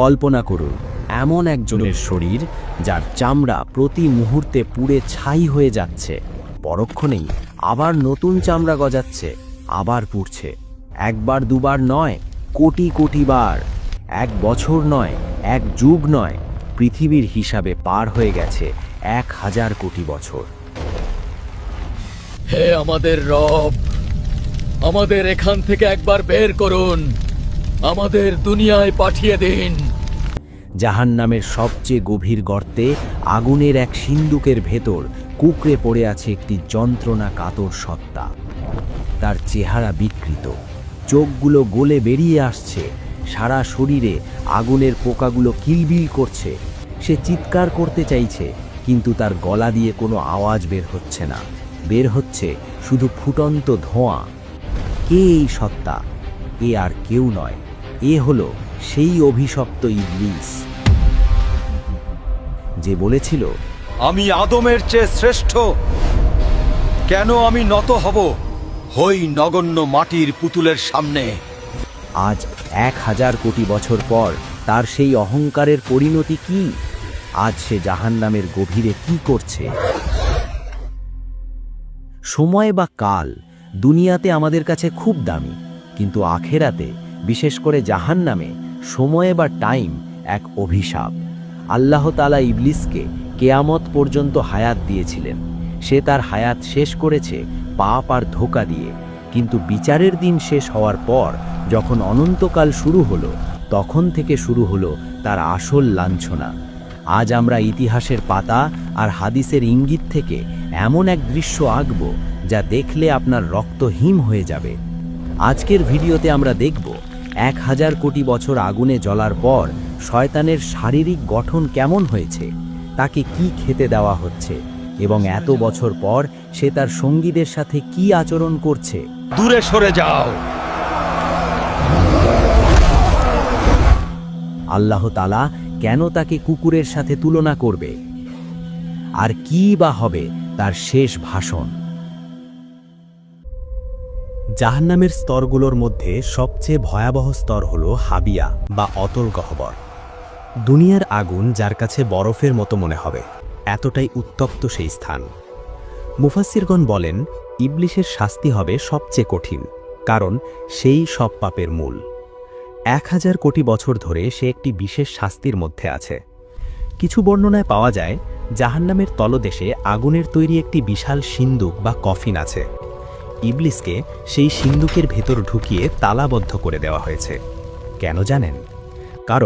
কল্পনা করুন এমন একজনের শরীর যার চামড়া প্রতি মুহূর্তে পুড়ে ছাই হয়ে যাচ্ছে, পরক্ষণেই আবার নতুন চামড়া গজাচ্ছে, আবার পুড়ছে। একবার দুবার নয়, কোটি কোটি বার। 1 বছর নয়, 1 যুগ নয়, পৃথিবীর হিসাবে পার হয়ে গেছে 1000 কোটি বছর। হে আমাদের রব, আমাদের এখান থেকে একবার বের করুন, আমাদের দুনিয়ায় পাঠিয়ে দিন। জাহান্নামের সবচেয়ে গভীর গর্তে আগুনের এক সিন্দুকের ভেতর কুঁকড়ে পড়ে আছে একটি যন্ত্রণা কাতর সত্তা। তার চেহারা বিকৃত, চোখগুলো গলে বেরিয়ে আসছে, সারা শরীরে আগুনের পোকাগুলো কিলবিল করছে। সে চিৎকার করতে চাইছে, কিন্তু তার গলা দিয়ে কোনো আওয়াজ বের হচ্ছে না, বের হচ্ছে শুধু ফুটন্ত ধোঁয়া। কে এই সত্তা? এ আর কেউ নয়, এ হলো সেই অভিশপ্ত ইবলিস, যে বলেছিল, আমি আদমের চেয়ে শ্রেষ্ঠ। কেন আমি নত হব হই নগণ্য মাটির পুতুলের সামনে? আজ 1000 কোটি বছর পর তার সেই অহংকারের পরিণতি কি? আজ সে জাহান্নামের গভীরে কি করছে? সময় বা কাল দুনিয়াতে আমাদের কাছে খুব দামি, কিন্তু আখেরাতে, বিশেষ করে জাহান্নামে, সময় বা টাইম এক অভিশাপ। আল্লাহ তাআলা ইবলিসকে কেয়ামত পর্যন্ত হায়াত দিয়েছিলেন। সে তার হায়াত শেষ করেছে পাপ আর ধোঁকা দিয়ে, কিন্তু বিচারের দিন শেষ হওয়ার পর যখন অনন্তকাল শুরু হলো, তখন থেকে শুরু হলো তার আসল লাঞ্ছনা। আজ আমরা ইতিহাসের পাতা আর হাদিসের ইঙ্গিত থেকে এমন এক দৃশ্য আঁকব যা দেখলে আপনার রক্ত হিম হয়ে যাবে। আজকের ভিডিওতে আমরা দেখব 1000 কোটি বছর আগুনে জ্বলার পর শয়তানের শারীরিক গঠন কেমন হয়েছে, তাকে কি খেতে দেওয়া হচ্ছে, এবং এত বছর পর সে তার সঙ্গীদের সাথে কি আচরণ করছে। দূরে সরে যাও। আল্লাহ তাআলা কেন তাকে কুকুরের সাথে তুলনা করবে? আর কি বা হবে তার শেষ ভাষণ? জাহান্নামের স্তরগুলোর মধ্যে সবচেয়ে ভয়াবহ স্তর হল হাবিয়া বা অতল গহ্বর। দুনিয়ার আগুন যার কাছে বরফের মতো মনে হবে, এতটাই উত্তপ্ত সেই স্থান। মুফাসসিরগণ বলেন, ইবলিসের শাস্তি হবে সবচেয়ে কঠিন, কারণ সেই সব পাপের মূল। 1000 কোটি বছর ধরে সে একটি বিশেষ শাস্তির মধ্যে আছে। কিছু বর্ণনায় পাওয়া যায় জাহান্নামের তলদেশে আগুনের তৈরি একটি বিশাল সিন্দুক বা কফিন আছে। ইবলিসকে সেই সিন্দুকের ভেতর ঢুকিয়ে তালাবদ্ধ করে দেওয়া হয়েছে। কেন জানেন? কারণ